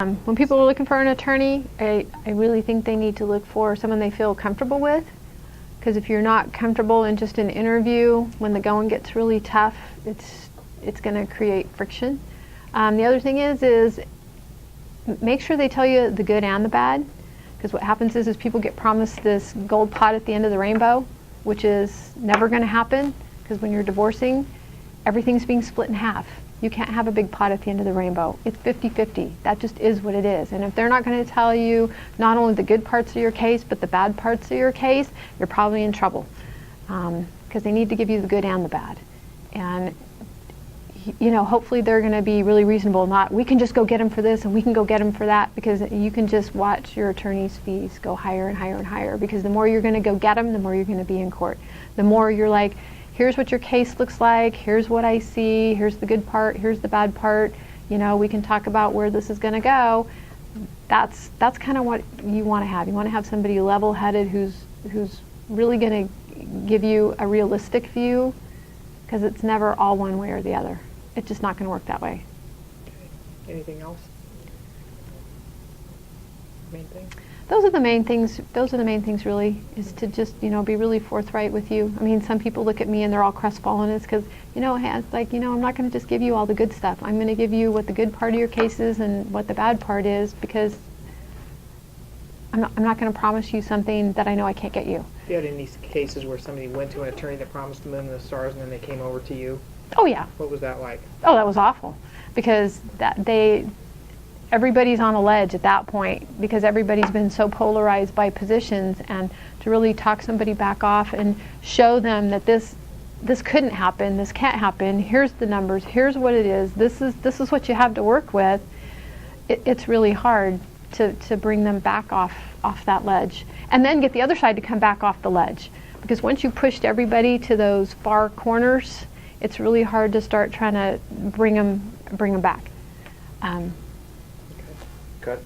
When people are looking for an attorney, I really think they need to look for someone they feel comfortable with. Because if you're not comfortable in just an interview, when the going gets really tough, it's going to create friction. The other thing is make sure they tell you the good and the bad. Because what happens is people get promised this gold pot at the end of the rainbow, which is never going to happen. Because when you're divorcing, everything's being split in half. You can't have a big pot at the end of the rainbow. It's 50-50. That just is what it is. And if they're not going to tell you not only the good parts of your case, but the bad parts of your case, you're probably in trouble. Because they need to give you the good and the bad. And, you know, hopefully they're going to be really reasonable. Not, we can just go get them for this and we can go get them for that. Because you can just watch your attorney's fees go higher and higher and higher. Because the more you're going to go get them, the more you're going to be in court. The more you're like, here's what your case looks like, here's what I see, here's the good part, here's the bad part, you know, we can talk about where this is going to go. That's kind of what you want to have. You want to have somebody level-headed who's really going to give you a realistic view, because it's never all one way or the other. It's just not going to work that way. Okay. Anything else? Main thing? Those are the main things. Those are the main things, really, is to just, you know, be really forthright with you. I mean, some people look at me and they're all crestfallen. It's because, you know, it's like, you know, I'm not going to just give you all the good stuff. I'm going to give you what the good part of your case is and what the bad part is, because I'm not going to promise you something that I know I can't get you. Have you had any cases where somebody went to an attorney that promised the moon and the stars, and then they came over to you? Oh yeah. What was that like? Oh, that was awful, because everybody's on a ledge at that point, because everybody's been so polarized by positions, and to really talk somebody back off and show them that this couldn't happen, this can't happen, here's the numbers, here's what it is, this is what you have to work with. It's really hard to bring them back off that ledge, and then get the other side to come back off the ledge, because once you pushed everybody to those far corners, it's really hard to start trying to bring them back. Good.